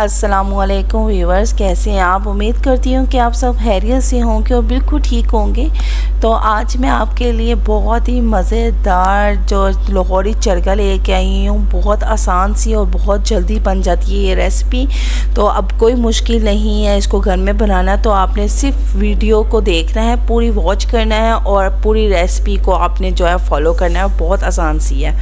अस्सलामुअलैकुम व्यूवर्स, कैसे हैं आप। उम्मीद करती हूँ कि आप सब खैरियत से होंगे और बिल्कुल ठीक होंगे। तो आज मैं आपके लिए बहुत ही मज़ेदार जो लाहौरी चरगा लेके आई हूँ। बहुत आसान सी और बहुत जल्दी बन जाती है ये रेसिपी। तो अब कोई मुश्किल नहीं है इसको घर में बनाना। तो आपने सिर्फ वीडियो को देखना है, पूरी वॉच करना है और पूरी रेसिपी को आपने जो है फॉलो करना है। बहुत आसान सी है।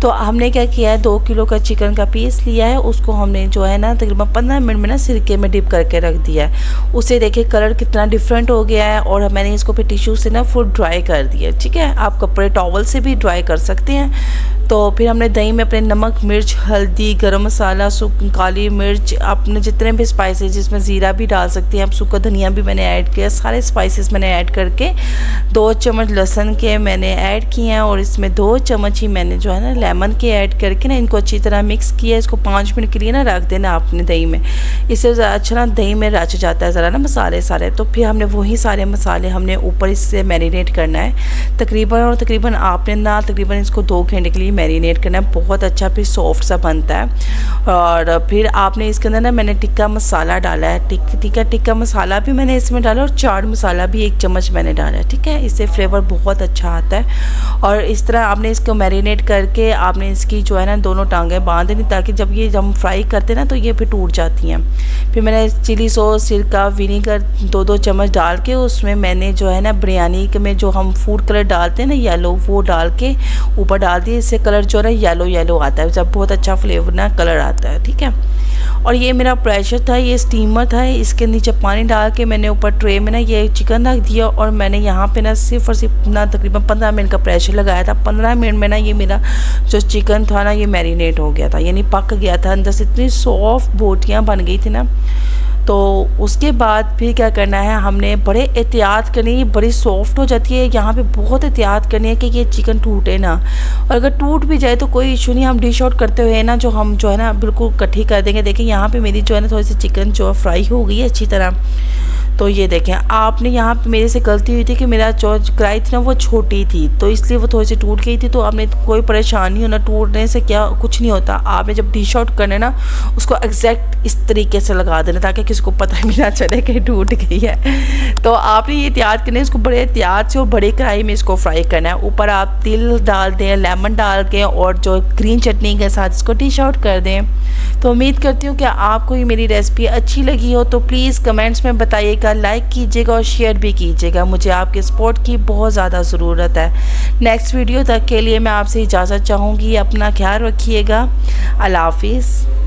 तो हमने क्या किया है, 2 किलो का चिकन का पीस लिया है, उसको हमने जो है ना तकरीबन 15 मिनट में ना सिरके में डिप करके रख दिया है। उसे देखिए कलर कितना डिफरेंट हो गया है और मैंने इसको फिर टिश्यू से ना फुल ड्राई कर दिया। ठीक है, आप कपड़े टॉवल से भी ड्राई कर सकते हैं। तो फिर हमने दही में अपने नमक, मिर्च, हल्दी, गरम मसाला, काली मिर्च, अपने जितने भी स्पाइसेस, जिसमें ज़ीरा भी डाल सकते हैं आप, सूखा धनिया भी मैंने ऐड किया। सारे स्पाइसेस मैंने ऐड करके 2 चम्मच लहसुन के मैंने ऐड किए हैं और इसमें 2 चम्मच ही मैंने जो है ना लेमन के ऐड करके ना इनको अच्छी तरह मिक्स किया। इसको 5 मिनट के लिए ना रख देना आपने दही में। इससे अच्छा ना दही में रच जाता है ज़रा ना मसाले सारे। तो फिर हमने वही सारे मसाले हमने ऊपर इससे मैरिनेट करना है तकरीबन आपने ना तकरीबन इसको 2 घंटे के लिए मैरिनेट करना है। बहुत अच्छा फिर सॉफ्ट सा बनता है। और फिर आपने इसके अंदर ना मैंने टिक्का मसाला डाला है। टिक्का मसाला भी मैंने इसमें डाला और चाट मसाला भी 1 चम्मच मैंने डाला है। ठीक है, इससे फ्लेवर बहुत अच्छा आता है। और इस तरह आपने इसको मैरिनेट करके आपने इसकी जो है ना दोनों टांगें बांध देनी, ताकि जब ये हम फ्राई करते हैं ना तो ये फिर टूट जाती हैं। फिर मैंने चिली सॉस, सिरका, विनीगर 2-2 चम्मच डाल के उसमें मैंने जो है ना बिरयानी में जो हम फूड कलर डालते हैं ना येलो, वो डाल के ऊपर डाल दिए। इससे कलर जो है ना येलो आता है, जब बहुत अच्छा फ्लेवर ना कलर आता है। ठीक है, और ये मेरा प्रेशर था, ये स्टीमर था, इसके नीचे पानी डाल के मैंने ऊपर ट्रे में ना ये चिकन रख दिया और मैंने यहाँ पे ना सिर्फ और सिर्फ ना तकरीबन 15 मिनट का प्रेशर लगाया था। 15 मिनट में ना ये मेरा जो चिकन था ना ये मैरिनेट हो गया था, यानी पक गया था। अंदर से इतनी सॉफ्ट बोटियाँ बन गई थी ना। तो उसके बाद फिर क्या करना है, हमने बड़े एहतियात करनी है। ये बड़ी सॉफ्ट हो जाती है, यहाँ पे बहुत एहतियात करनी है कि ये चिकन टूटे ना। और अगर टूट भी जाए तो कोई इशू नहीं, हम डिश आउट करते हुए ना जो हम जो है ना बिल्कुल इकट्ठी कर देंगे। देखिए यहाँ पे मेरी जो है ना थोड़ी सी चिकन जो है फ्राई हो गई है अच्छी तरह। तो ये देखें, आपने यहाँ पे मेरे से गलती हुई थी कि मेरा जो कढ़ाई थी ना वो छोटी थी, तो इसलिए वो थोड़ी सी टूट गई थी। तो आपने कोई परेशानी हो ना, टूटने से क्या कुछ नहीं होता। आपने जब डिश आउट करने ना उसको एग्जैक्ट इस तरीके से लगा देना ताकि किसी को पता भी ना चले कि टूट गई है। तो आपने ये एहतियात करना है, इसको बड़े एहतियात से और बड़े कढ़ाई में इसको फ्राई करना है। ऊपर आप तिल डाल दें, लेमन डाल के और जो ग्रीन चटनी के साथ इसको डिश आउट कर दें। तो उम्मीद करती हूँ कि आपको ये मेरी रेसिपी अच्छी लगी हो। तो प्लीज़ कमेंट्स में बताइएगा, लाइक कीजिएगा और शेयर भी कीजिएगा। मुझे आपके सपोर्ट की बहुत ज़्यादा ज़रूरत है। नेक्स्ट वीडियो तक के लिए मैं आपसे इजाज़त चाहूँगी। अपना ख्याल रखिएगा। अल्लाह हाफिज़।